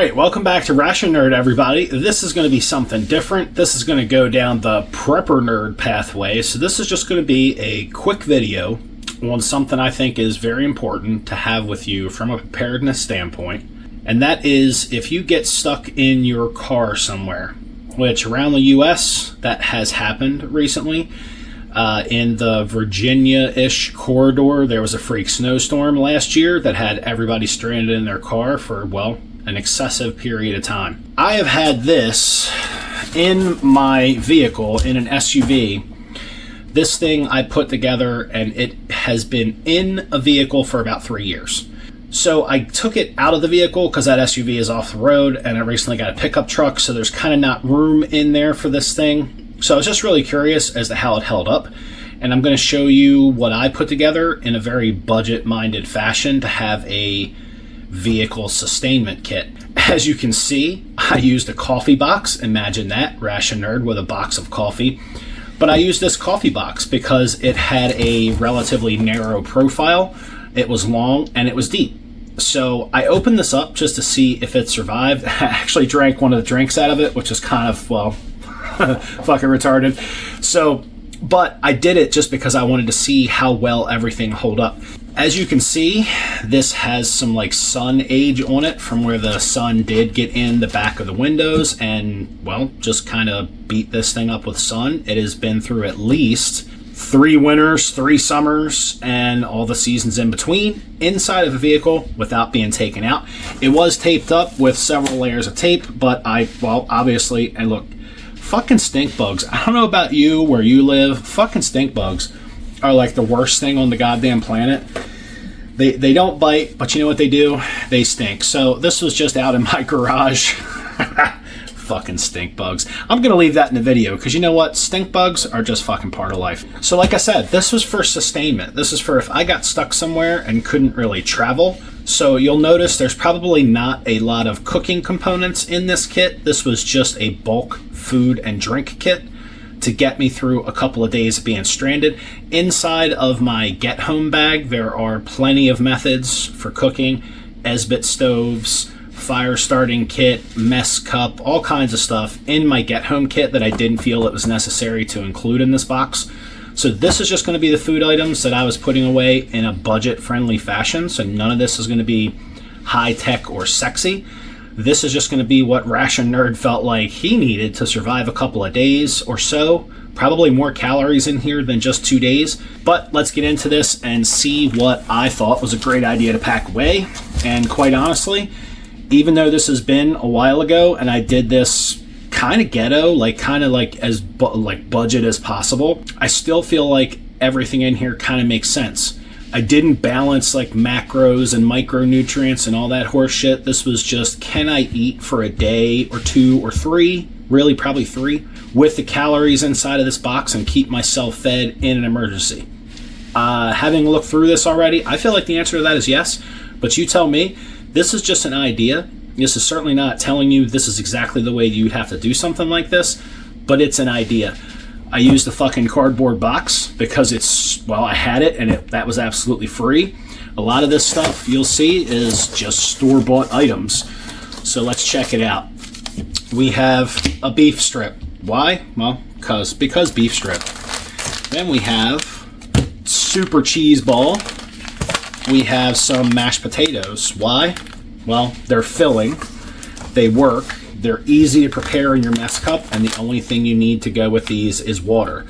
Alright, welcome back to Ration Nerd, everybody. This is going to be something different. This is going to go down the prepper nerd pathway. So this is just going to be a quick video on something I think is very important to have with you from a preparedness standpoint. And that is if you get stuck in your car somewhere, which around the US, that has happened recently. In the Virginia-ish corridor, there was a freak snowstorm last year that had everybody stranded in their car for, well, an excessive period of time. I have had this in my vehicle, in an SUV. This thing I put together, and it has been in a vehicle for about 3 years. So I took it out of the vehicle because that SUV is off the road, and I recently got a pickup truck, so there's kind of not room in there for this thing. So I was just really curious as to how it held up, and I'm going to show you what I put together in a very budget-minded fashion to have a vehicle sustainment kit. As you can see, I used a coffee box. Imagine that, Ration Nerd with a box of coffee. But I used this coffee box because it had a relatively narrow profile. It was long and it was deep. So I opened this up just to see if it survived. I actually drank one of the drinks out of it, which is kind of, well, fucking retarded. So, but I did it just because I wanted to see how well everything held up. As you can see, this has some like sun age on it from where the sun did get in the back of the windows and, well, just kind of beat this thing up with sun. It has been through at least 3 winters, 3 summers, and all the seasons in between inside of a vehicle without being taken out. It was taped up with several layers of tape, but obviously, and look, fucking stink bugs. I don't know about you, where you live, fucking stink bugs are like the worst thing on the goddamn planet. They don't bite, but you know what they do? They stink. So this was just out in my garage. Fucking stink bugs. I'm going to leave that in the video because you know what? Stink bugs are just fucking part of life. So like I said, this was for sustainment. This is for if I got stuck somewhere and couldn't really travel. So you'll notice there's probably not a lot of cooking components in this kit. This was just a bulk food and drink kit to get me through a couple of days of being stranded. Inside of my Get Home bag, there are plenty of methods for cooking, Esbit stoves, fire starting kit, mess cup, all kinds of stuff in my Get Home kit that I didn't feel it was necessary to include in this box. So this is just going to be the food items that I was putting away in a budget-friendly fashion, so none of this is going to be high-tech or sexy. This is just going to be what Ration Nerd felt like he needed to survive a couple of days or so. Probably more calories in here than just 2 days. But let's get into this and see what I thought was a great idea to pack away. And quite honestly, even though this has been a while ago and I did this kind of ghetto, like kind of like as budget as possible, I still feel like everything in here kind of makes sense. I didn't balance like macros and micronutrients and all that horse shit. This was just, can I eat for a day or 2 or 3, really probably 3, with the calories inside of this box and keep myself fed in an emergency? Having looked through this already, I feel like the answer to that is yes, but you tell me. This is just an idea. This is certainly not telling you this is exactly the way you'd have to do something like this, but it's an idea. I used a fucking cardboard box because it's, well, I had it and that was absolutely free. A lot of this stuff you'll see is just store-bought items. So let's check it out. We have a beef strip. Why? Well, because beef strip. Then we have super cheese ball. We have some mashed potatoes. Why? Well, they're filling. They work. They're easy to prepare in your mess cup, and the only thing you need to go with these is water.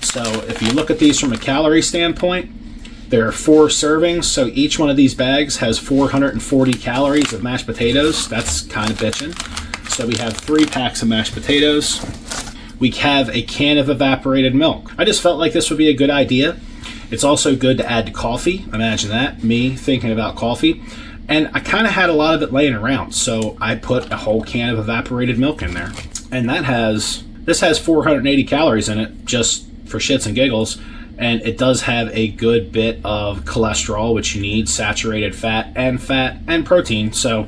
So if you look at these from a calorie standpoint, there are 4 servings, so each one of these bags has 440 calories of mashed potatoes. That's kind of bitching. So we have 3 packs of mashed potatoes. We have a can of evaporated milk. I just felt like this would be a good idea. It's also good to add to coffee. Imagine that, me thinking about coffee. And I kind of had a lot of it laying around, so I put a whole can of evaporated milk in there. And this has 480 calories in it, just for shits and giggles. And it does have a good bit of cholesterol, which you need, saturated fat and protein. So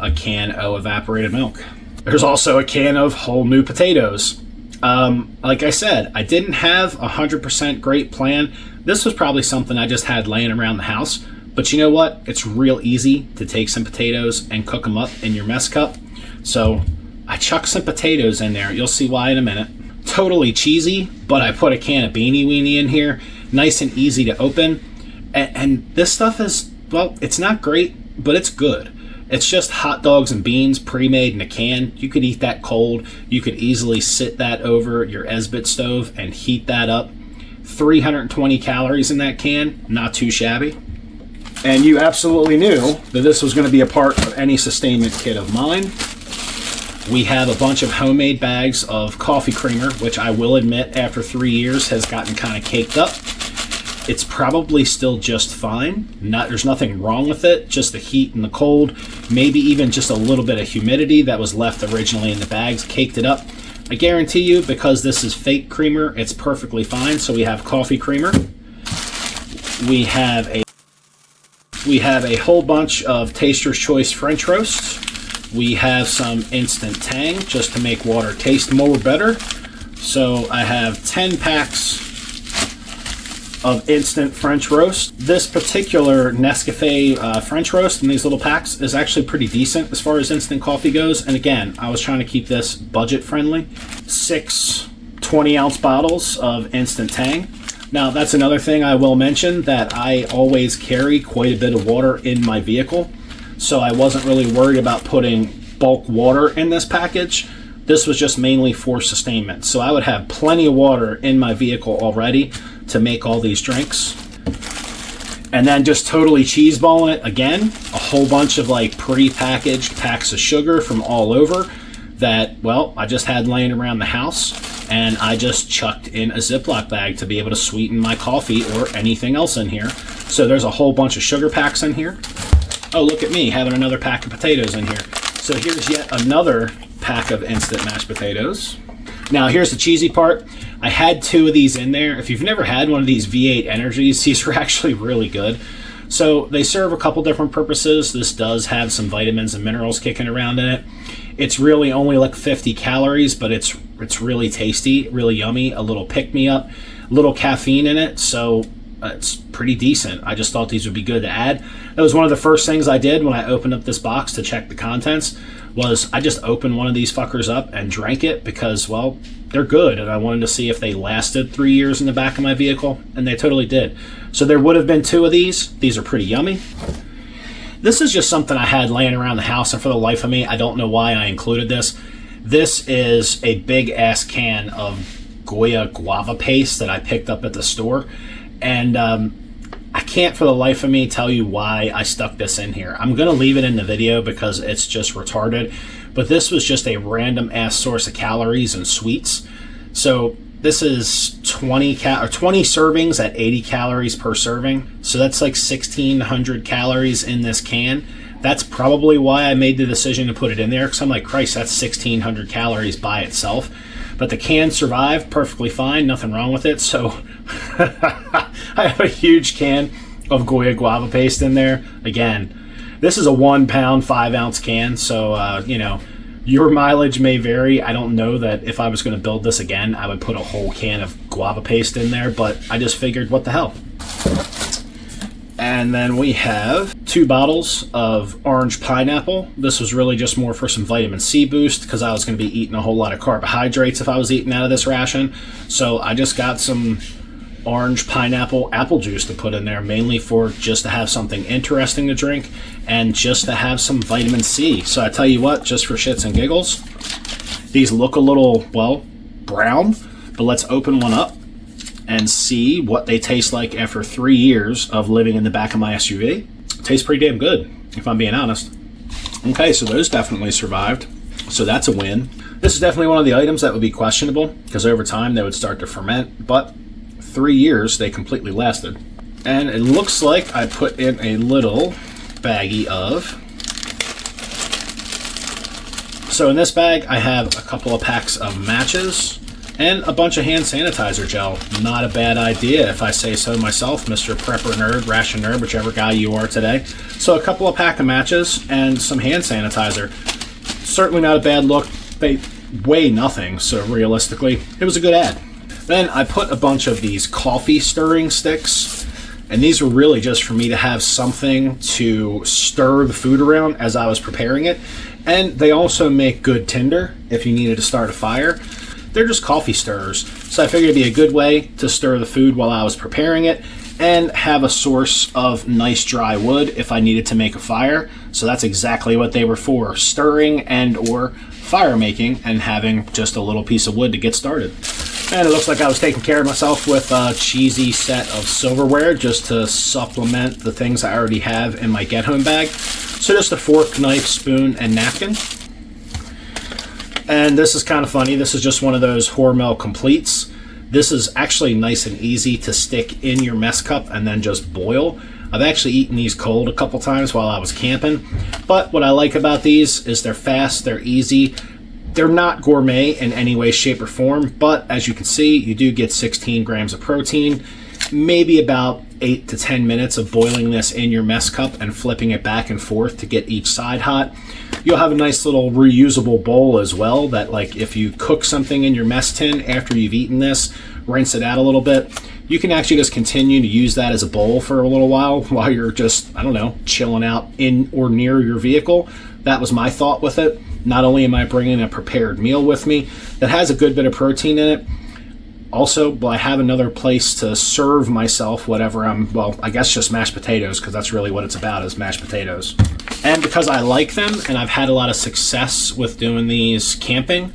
a can of evaporated milk. There's also a can of whole new potatoes. Like I said, I didn't have a 100% great plan. This was probably something I just had laying around the house. But you know what? It's real easy to take some potatoes and cook them up in your mess cup. So I chuck some potatoes in there. You'll see why in a minute. Totally cheesy, but I put a can of Beanie Weenie in here. Nice and easy to open. And this stuff is, well, it's not great, but it's good. It's just hot dogs and beans pre-made in a can. You could eat that cold. You could easily sit that over your Esbit stove and heat that up. 320 calories in that can, not too shabby. And you absolutely knew that this was going to be a part of any sustainment kit of mine. We have a bunch of homemade bags of coffee creamer, which I will admit after 3 years has gotten kind of caked up. It's probably still just fine. There's nothing wrong with it, just the heat and the cold, maybe even just a little bit of humidity that was left originally in the bags caked it up. I guarantee you, because this is fake creamer, it's perfectly fine. So we have coffee creamer. We have a whole bunch of Taster's Choice French roasts. We have some instant tang just to make water taste more better. So I have 10 packs of instant French roast. This particular Nescafe French roast in these little packs is actually pretty decent as far as instant coffee goes. And again, I was trying to keep this budget friendly. 6 20-ounce bottles of instant tang. Now that's another thing I will mention, that I always carry quite a bit of water in my vehicle. So I wasn't really worried about putting bulk water in this package. This was just mainly for sustainment. So I would have plenty of water in my vehicle already to make all these drinks. And then just totally cheeseballing it again. A whole bunch of like pre-packaged packs of sugar from all over that, well, I just had laying around the house. And I just chucked in a Ziploc bag to be able to sweeten my coffee or anything else in here. So there's a whole bunch of sugar packs in here. Oh, look at me having another pack of potatoes in here. So here's yet another pack of instant mashed potatoes. Now here's the cheesy part. I had 2 of these in there. If you've never had one of these V8 Energies, these are actually really good. So they serve a couple different purposes. This does have some vitamins and minerals kicking around in it. It's really only like 50 calories, but it's really tasty, really yummy, a little pick-me-up, a little caffeine in it, so it's pretty decent. I just thought these would be good to add. That was one of the first things I did when I opened up this box to check the contents, was I just opened one of these fuckers up and drank it because, well, they're good, and I wanted to see if they lasted 3 years in the back of my vehicle, and they totally did. So there would have been 2 of these. These are pretty yummy. This is just something I had laying around the house, and for the life of me, I don't know why I included this. This is a big-ass can of Goya guava paste that I picked up at the store, and I can't for the life of me tell you why I stuck this in here. I'm going to leave it in the video because it's just retarded, but this was just a random-ass source of calories and sweets. So this is 20 servings at 80 calories per serving. So that's like 1,600 calories in this can. That's probably why I made the decision to put it in there, because I'm like, Christ, that's 1,600 calories by itself. But the can survived perfectly fine, nothing wrong with it. So I have a huge can of Goya guava paste in there. Again, this is a 1 pound, 5 ounce can. So, you know, your mileage may vary. I don't know that if I was going to build this again, I would put a whole can of guava paste in there, but I just figured, what the hell? And then we have 2 bottles of orange pineapple. This was really just more for some vitamin C boost because I was going to be eating a whole lot of carbohydrates if I was eating out of this ration. So I just got some orange pineapple apple juice to put in there, mainly for just to have something interesting to drink and just to have some vitamin C. So I tell you what, just for shits and giggles, these look a little, well, brown, but let's open one up and see what they taste like after 3 years of living in the back of my SUV. Tastes pretty damn good, if I'm being honest. Okay, so those definitely survived. So that's a win. This is definitely one of the items that would be questionable because over time they would start to ferment, but 3 years they completely lasted. And it looks like I put in a little baggie of. So in this bag I have a couple of packs of matches and a bunch of hand sanitizer gel. Not a bad idea if I say so myself, Mr. Prepper Nerd, Ration Nerd, whichever guy you are today. So a couple of pack of matches and some hand sanitizer. Certainly not a bad look. They weigh nothing, so realistically, it was a good ad. Then I put a bunch of these coffee stirring sticks And these were really just for me to have something to stir the food around as I was preparing it. And they also make good tinder if you needed to start a fire. They're just coffee stirrers. So I figured it'd be a good way to stir the food while I was preparing it and have a source of nice dry wood if I needed to make a fire. So that's exactly what they were for, stirring and or fire making and having just a little piece of wood to get started. And it looks like I was taking care of myself with a cheesy set of silverware just to supplement the things I already have in my get home bag. So just a fork, knife, spoon, and napkin. And this is kind of funny. This is just one of those Hormel completes. This is actually nice and easy to stick in your mess cup and then just boil. I've actually eaten these cold a couple times while I was camping. But what I like about these is they're fast, they're easy. They're not gourmet in any way, shape, or form, but as you can see, you do get 16 grams of protein, maybe about 8 to 10 minutes of boiling this in your mess cup and flipping it back and forth to get each side hot. You'll have a nice little reusable bowl as well that, like, if you cook something in your mess tin after you've eaten this, rinse it out a little bit, you can actually just continue to use that as a bowl for a little while you're just, I don't know, chilling out in or near your vehicle. That was my thought with it. Not only am I bringing a prepared meal with me that has a good bit of protein in it, also, will I have another place to serve myself whatever I guess just mashed potatoes, because that's really what it's about, is mashed potatoes. And because I like them and I've had a lot of success with doing these camping,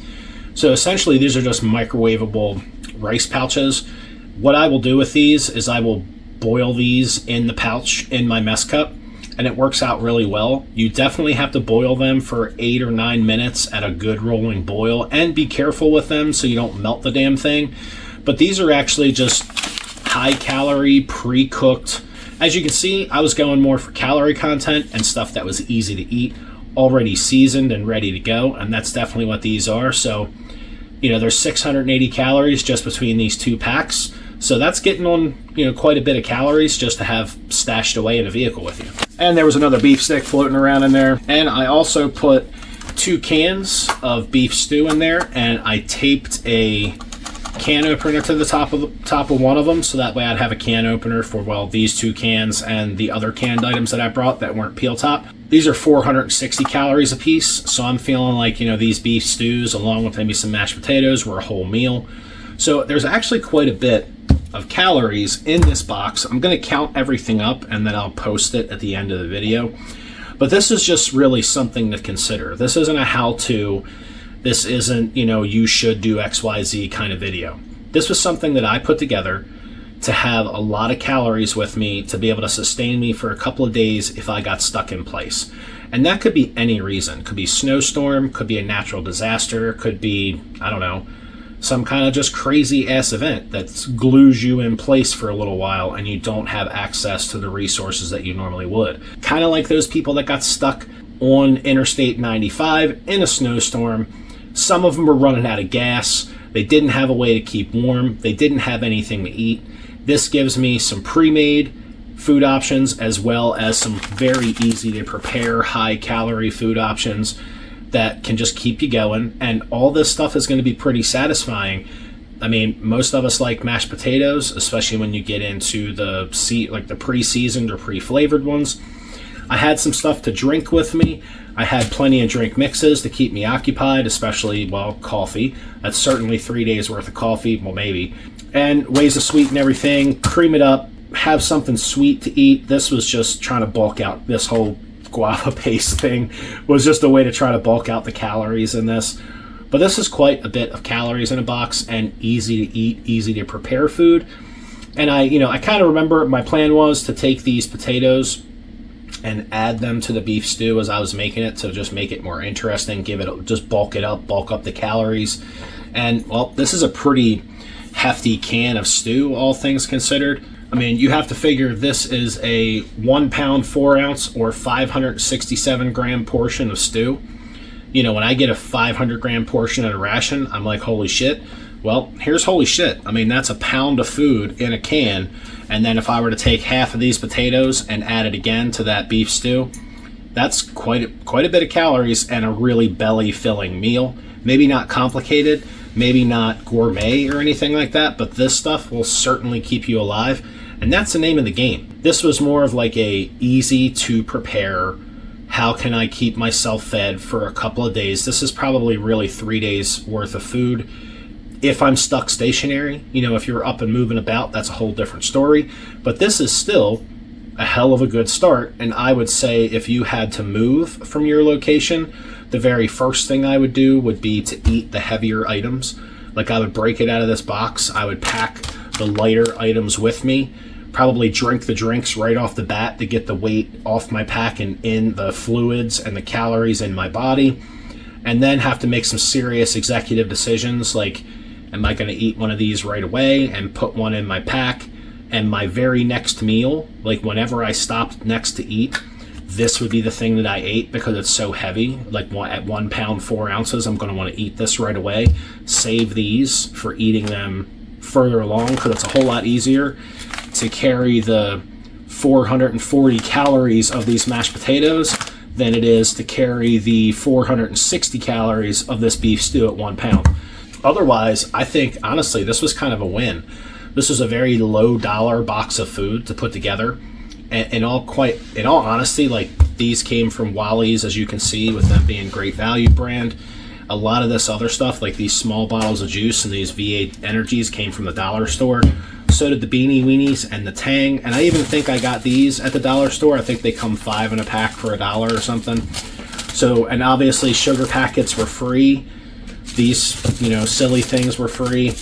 so essentially these are just microwavable rice pouches. What I will do with these is I will boil these in the pouch in my mess cup, and it works out really well. You definitely have to boil them for 8 or 9 minutes at a good rolling boil, and be careful with them so you don't melt the damn thing. But these are actually just high calorie, pre-cooked. As you can see, I was going more for calorie content and stuff that was easy to eat, already seasoned and ready to go, and that's definitely what these are. So, you know, there's 680 calories just between these two packs. So that's getting on, you know, quite a bit of calories just to have stashed away in a vehicle with you. And there was another beef stick floating around in there. And I also put 2 cans of beef stew in there, and I taped a can opener to the top of one of them, so that way I'd have a can opener for, well, these 2 cans and the other canned items that I brought that weren't peel top. These are 460 calories a piece, so I'm feeling like, you know, these beef stews along with maybe some mashed potatoes were a whole meal. So there's actually quite a bit of calories in this box. I'm going to count everything up and then I'll post it at the end of the video. But this is just really something to consider. This isn't a how-to. This isn't, you know, you should do XYZ kind of video. This was something that I put together to have a lot of calories with me to be able to sustain me for a couple of days if I got stuck in place. And that could be any reason. Could be snowstorm, could be a natural disaster, could be, I don't know, some kind of just crazy ass event that glues you in place for a little while and you don't have access to the resources that you normally would. Kind of like those people that got stuck on Interstate 95 in a snowstorm. Some of them were running out of gas. They didn't have a way to keep warm. They didn't have anything to eat. This gives me some pre-made food options as well as some very easy to prepare high calorie food options that can just keep you going. And all this stuff is going to be pretty satisfying. I mean, most of us like mashed potatoes, especially when you get into the pre-seasoned or pre-flavored ones. I had some stuff to drink with me. I had plenty of drink mixes to keep me occupied, especially, well, coffee. That's certainly 3 days worth of coffee, well, maybe. And ways to sweeten everything, cream it up, have something sweet to eat. This was just trying to bulk out. This whole guava paste thing was just a way to try to bulk out the calories in this. But this is quite a bit of calories in a box and easy to eat, easy to prepare food. And I kind of remember my plan was to take these potatoes and add them to the beef stew as I was making it to just make it more interesting, just bulk up the calories. And, well, this is a pretty hefty can of stew, all things considered. I mean, you have to figure this is a 1 pound, 4 ounce or 567 gram portion of stew. You know, when I get a 500 gram portion of a ration, I'm like, holy shit. Well, here's holy shit. I mean, that's a pound of food in a can. And then if I were to take half of these potatoes and add it again to that beef stew, that's quite a bit of calories and a really belly-filling meal. Maybe not complicated, maybe not gourmet or anything like that, but this stuff will certainly keep you alive. And that's the name of the game. This was more of like a easy to prepare, how can I keep myself fed for a couple of days. This is probably really 3 days worth of food. If I'm stuck stationary, if you're up and moving about, that's a whole different story. But this is still a hell of a good start. And I would say if you had to move from your location, the very first thing I would do would be to eat the heavier items. Like I would break it out of this box. I would pack the lighter items with me. Probably drink the drinks right off the bat to get the weight off my pack and in the fluids and the calories in my body. And then have to make some serious executive decisions like, am I going to eat one of these right away and put one in my pack? And my very next meal, like whenever I stopped next to eat, this would be the thing that I ate because it's so heavy. Like at 1 pound, 4 ounces, I'm going to want to eat this right away. Save these for eating them further along because it's a whole lot easier to carry the 440 calories of these mashed potatoes than it is to carry the 460 calories of this beef stew at 1 pound. Otherwise, I think, honestly, this was kind of a win. This was a very low dollar box of food to put together. And in all honesty, like these came from Wally's, as you can see, with them being great value brand. A lot of this other stuff, like these small bottles of juice and these V8 Energies, came from the dollar store. So did the Beanie Weenies and the Tang. And I even think I got these at the dollar store. I think they come 5 in a pack for $1 or something. So, and obviously sugar packets were free. These, silly things were free.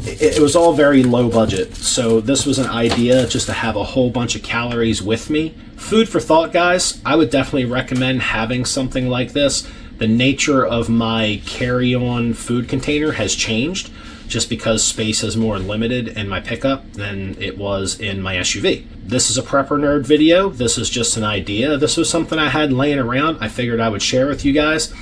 It was all very low budget. So this was an idea just to have a whole bunch of calories with me. Food for thought, guys. I would definitely recommend having something like this. The nature of my carry-on food container has changed just because space is more limited in my pickup than it was in my SUV. This is a Prepper Nerd video. This is just an idea. This was something I had laying around. I figured I would share with you guys.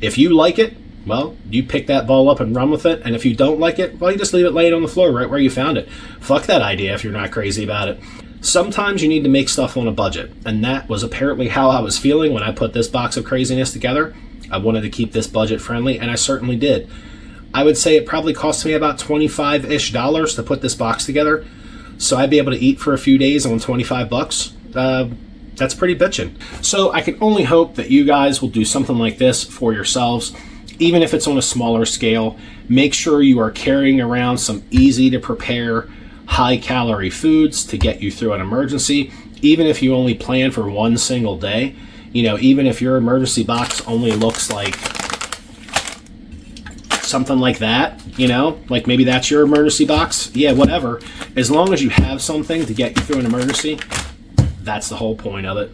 If you like it, well, you pick that ball up and run with it. And if you don't like it, well, you just leave it laying on the floor right where you found it. Fuck that idea if you're not crazy about it. Sometimes you need to make stuff on a budget. And that was apparently how I was feeling when I put this box of craziness together. I wanted to keep this budget friendly, and I certainly did. I would say it probably cost me about $25-ish to put this box together. So I'd be able to eat for a few days on $25. That's pretty bitchin'. So I can only hope that you guys will do something like this for yourselves. Even if it's on a smaller scale, make sure you are carrying around some easy to prepare, high calorie foods to get you through an emergency. Even if you only plan for one single day, even if your emergency box only looks like something like that, like maybe that's your emergency box. Yeah, whatever. As long as you have something to get you through an emergency, that's the whole point of it.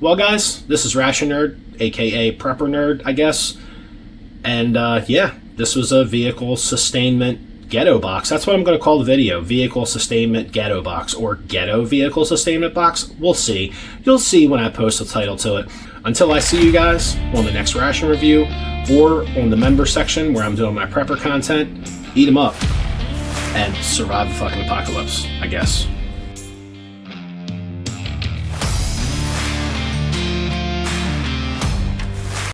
Well, guys, this is Ration Nerd, aka Prepper Nerd, I guess. And yeah, this was a vehicle sustainment ghetto box. That's what I'm going to call the video. Vehicle sustainment ghetto box, or ghetto vehicle sustainment box. We'll see. You'll see when I post the title to it. Until I see you guys on the next ration review or on the member section where I'm doing my prepper content, eat them up and survive the fucking apocalypse, I guess.